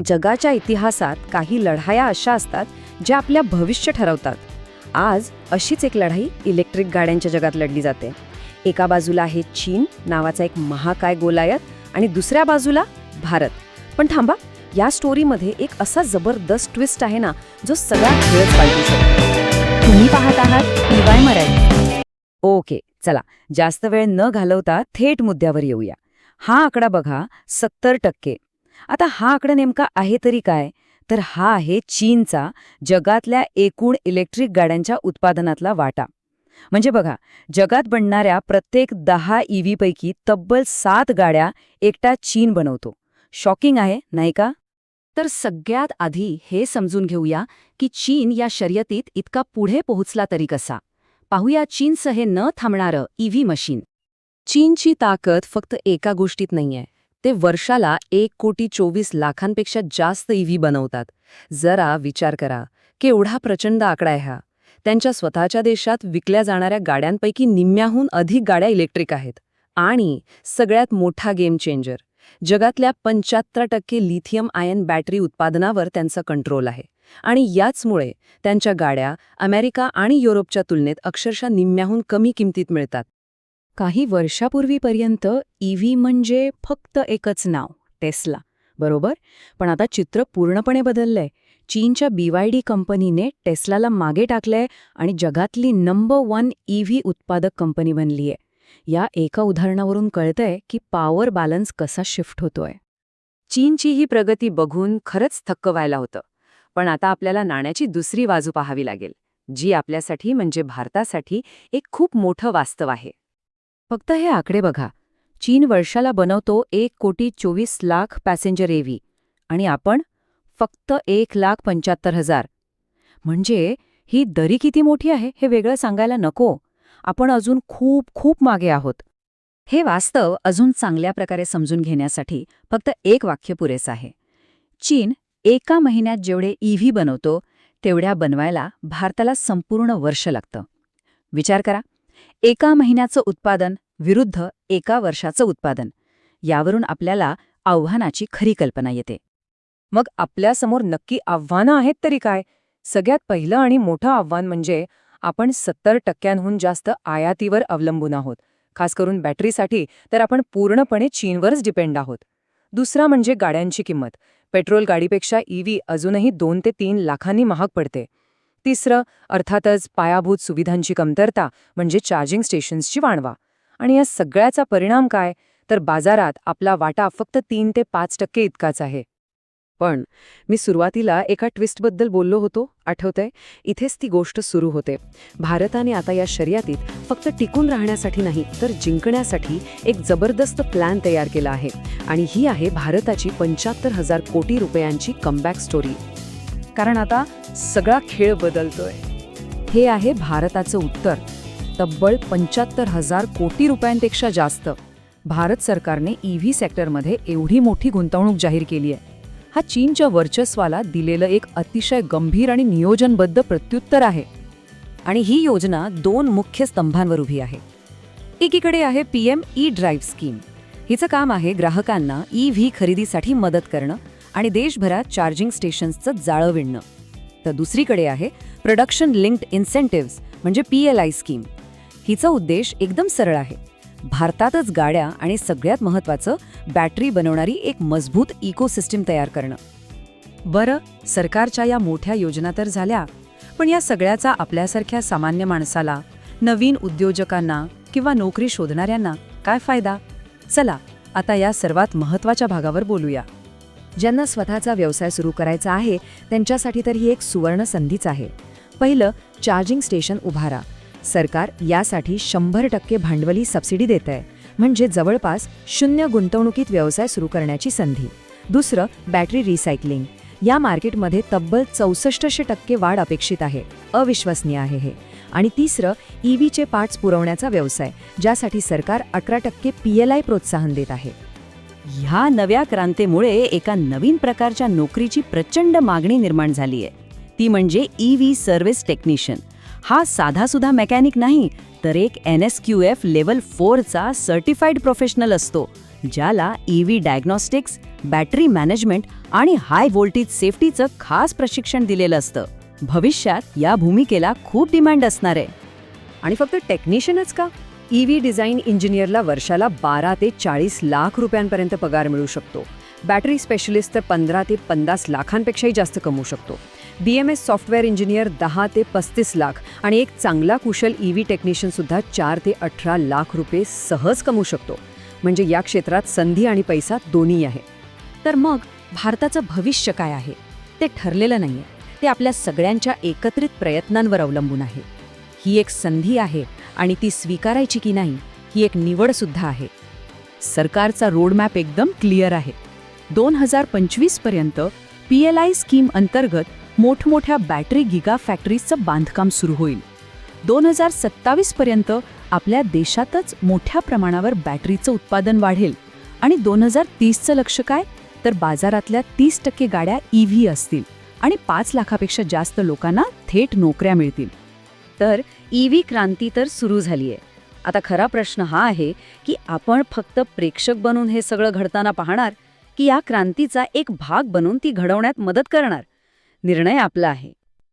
जगाच्या इतिहासात काही लढाया अशा असतात ज्या आपल्या भविष्य ठरवतात. आज अशीच एक लढाई इलेक्ट्रिक गाड्यांच्या जगात लढली जाते. एका बाजूला आहे चीन नावाचा एक महाकाय गोलायत आणि दुसऱ्या बाजूला भारत. पण थांबा, या स्टोरीमध्ये एक असा जबरदस्त ट्विस्ट आहे ना, जो सगळा खेळच पालटू शकतो. तुम्ही पाहत आहात TY मराठी. ओके, चला जास्त वेळ न घालवता थेट मुद्द्यावर येऊया. हा आकडा बघा, 70%. आता हा आकडा नेमका आहे तरी काय? तर हा आहे चीनचा जगातल्या एकूण इलेक्ट्रिक गाड्यांच्या उत्पादनातला वाटा. म्हणजे बघा, जगात बनणाऱ्या प्रत्येक 10 EV पैकी तब्बल 7 गाड्या एकटा चीन बनवतो. शॉकिंग आहे, नाही का? तर सगळ्यात आधी हे समजून घेऊया की चीन या शर्यतीत इतका पुढे पोहोचला तरी कसा. पाहूया चीनचं हे न थांबणारं EV मशीन. चीनची ताकद फक्त एका गोष्टीत नाहीये. ते वर्षाला 1,24,00,000पेक्षा जास्त EV बनवतात. जरा विचार करा, केवढा प्रचंड आकडा आहे हा. त्यांच्या स्वतःच्या देशात विकल्या जाणाऱ्या गाड्यांपैकी निम्म्याहून अधिक गाड्या इलेक्ट्रिक आहेत. आणि सगळ्यात मोठा गेम चेंजर, जगातल्या 75% लिथियम आयन बॅटरी उत्पादनावर त्यांचा कंट्रोल आहे. आणि याचमुळे त्यांच्या गाड्या अमेरिका आणि युरोपच्या तुलनेत अक्षरशः निम्म्याहून कमी किमतीत मिळतात. काही वर्षापूर्वीपर्यंत EV म्हणजे फक्त एकच नाव, टेस्ला, बरोबर? पण आता चित्र पूर्णपणे बदललंय. चीनच्या BYD कंपनीने टेस्लाला मागे टाकलंय आणि जगातली नंबर 1 EV उत्पादक कंपनी बनलीय. या एका उदाहरणावरून कळतंय की पॉवर बॅलन्स कसा शिफ्ट होतोय. चीनची ही प्रगती बघून खरंच थक्क व्हायला होतं. पण आता आपल्याला नाण्याची दुसरी बाजू पाहावी लागेल, जी आपल्यासाठी म्हणजे भारतासाठी एक खूप मोठं वास्तव आहे. फक्त हे आकडे बघा. चीन वर्षाला बनवतो 1,24,00,000 पॅसेंजर EV आणि आपण फक्त 1,75,000. म्हणजे ही दरी किती मोठी आहे हे वेगळं सांगायला नको. आपण अजून खूप खूप मागे आहोत. हे वास्तव अजून चांगल्या प्रकारे समजून घेण्यासाठी फक्त एक वाक्य पुरेसं आहे. चीन एका महिन्यात जेवढे EV बनवतो तेवढ्या बनवायला भारताला संपूर्ण वर्ष लागतं. विचार करा, एका महिन्याचं उत्पादन विरुद्ध एका वर्षाचं उत्पादन. यावरून आपल्याला आव्हानाची खरी कल्पना येते. मग आपल्यासमोर नक्की आव्हानं आहेत तरी काय? सगळ्यात पहिलं आणि मोठं आव्हान म्हणजे आपण 70%हून जास्त आयातीवर अवलंबून आहोत. खास करून बॅटरीसाठी तर आपण पूर्णपणे चीनवरच डिपेंड आहोत. दुसरा म्हणजे गाड्यांची किंमत. पेट्रोल गाडीपेक्षा EV अजूनही 2 ते 3 लाखांनी महाग पडते. तिसरं अर्थातच पायाभूत सुविधांची कमतरता म्हणजे चार्जिंग स्टेशन्सची वाणवा. आणि या सगळ्याचा परिणाम काय? तर बाजारात आपला वाटा फक्त 3 ते 5% इतकाच आहे. पण मी सुरुवातीला एका ट्विस्टबद्दल बोललो होतो, आठवतंय? इथेच ती गोष्ट सुरू होते. भारताने आता या शर्यतीत फक्त टिकून राहण्यासाठी नाही तर जिंकण्यासाठी एक जबरदस्त प्लॅन तयार केला आहे. आणि ही आहे भारताची 75,000 कोटी रुपयांची कमबॅक स्टोरी. कारण आता सगळा खेळ बदलतोय. हे आहे भारताचं उत्तर. तब्बल 75,000 कोटी रुपयांपेक्षा जास्त. भारत सरकारने EV सेक्टरमध्ये एवढी मोठी गुंतवणूक जाहीर केली आहे. हा चीनच्या वर्चस्वाला दिलेलं एक अतिशय गंभीर आणि नियोजनबद्ध प्रत्युत्तर आहे. आणि ही योजना 2 मुख्य स्तंभांवर उभी आहे. एकीकडे आहे PM E-ड्राईव्ह स्कीम. हिचं काम आहे ग्राहकांना EV खरेदीसाठी मदत करणं आणि देशभरात चार्जिंग स्टेशन्सचं जाळं विणणं. तर दुसरीकडे आहे प्रोडक्शन लिंक्ड इन्सेंटिव्हज म्हणजे PLI स्कीम. हिचा उद्देश एकदम सरळ आहे. भारतातच गाड्या आणि सगळ्यात महत्त्वाचं बॅटरी बनवणारी एक मजबूत इकोसिस्टीम तयार करणं. बरं, सरकारच्या या मोठ्या योजना तर झाल्या, पण या सगळ्याचा आपल्यासारख्या सामान्य माणसाला, नवीन उद्योजकांना किंवा नोकरी शोधणाऱ्यांना काय फायदा? चला आता या सर्वात महत्त्वाच्या भागावर बोलूया. ज्यांना स्वतःचा व्यवसाय सुरू करायचा आहे त्यांच्यासाठी तर ही एक सुवर्ण संधीच आहे. पहिलं, चार्जिंग स्टेशन उभारा. सरकार यासाठी 100% भांडवली सबसिडी देतंय, म्हणजे जवळपास 0 गुंतवणुकीत व्यवसाय सुरू करण्याची संधी. दुसरं, बॅटरी रिसायकलिंग. या मार्केटमध्ये तब्बल 64% वाढ अपेक्षित आहे. अविश्वसनीय आहे हे. आणि तिसरं, EVचे पार्ट्स पुरवण्याचा व्यवसाय, ज्यासाठी सरकार 18% PLI प्रोत्साहन देत आहे. ह्या नव्या क्रांतीमुळे एका नवीन प्रकारच्या नोकरीची प्रचंड मागणी निर्माण झाली आहे. ती म्हणजे EV सर्व्हिस टेक्निशियन. हा साधासुधा मेकॅनिक नाही, तर एक NSQF लेव्हल 4चा सर्टिफाईड प्रोफेशनल असतो, ज्याला EV डायग्नॉस्टिक्स, बॅटरी मॅनेजमेंट आणि हाय व्होल्टेज सेफ्टीचं खास प्रशिक्षण दिलेलं असतं. भविष्यात या भूमिकेला खूप डिमांड असणार आहे. आणि फक्त टेक्निशियनच का? EV डिझाईन इंजिनियरला वर्षाला 12 ते 40 लाख रुपयांपर्यंत पगार मिळू शकतो. बॅटरी स्पेशलिस्ट तर 15 ते 50 लाखांपेक्षाही जास्त कमवू शकतो. BMS सॉफ्टवेअर इंजिनियर 10 ते 35 लाख आणि एक चांगला कुशल EV टेक्निशियनसुद्धा 4 ते 18 लाख रुपये सहज कमवू शकतो. म्हणजे या क्षेत्रात संधी आणि पैसा दोन्ही आहे. तर मग भारताचं भविष्य काय आहे ते ठरलेलं नाहीये. ते आपल्या सगळ्यांच्या एकत्रित प्रयत्नांवर अवलंबून आहे. ही एक संधी आहे आणि ती स्वीकारायची की नाही ही एक निवडसुद्धा आहे. सरकारचा रोडमॅप एकदम क्लिअर आहे. 2025 पर्यंत PLI स्कीम अंतर्गत मोठमोठ्या बॅटरी गिगा फॅक्टरीजचं बांधकाम सुरू होईल. 2027 पर्यंत आपल्या देशातच मोठ्या प्रमाणावर बॅटरीचं उत्पादन वाढेल आणि 2030चं लक्ष्य काय, तर बाजारातल्या 30% गाड्या EV असतील आणि 5 लाखापेक्षा जास्त लोकांना थेट नोकऱ्या मिळतील. तर EV क्रांती तर सुरू झालीये. आता खरा प्रश्न हा आहे की आपण फक्त प्रेक्षक बनून हे सगळं घडताना पाहणार की या क्रांतीचा एक भाग बनून ती घडवण्यात मदत करणार? निर्णय आपला आहे.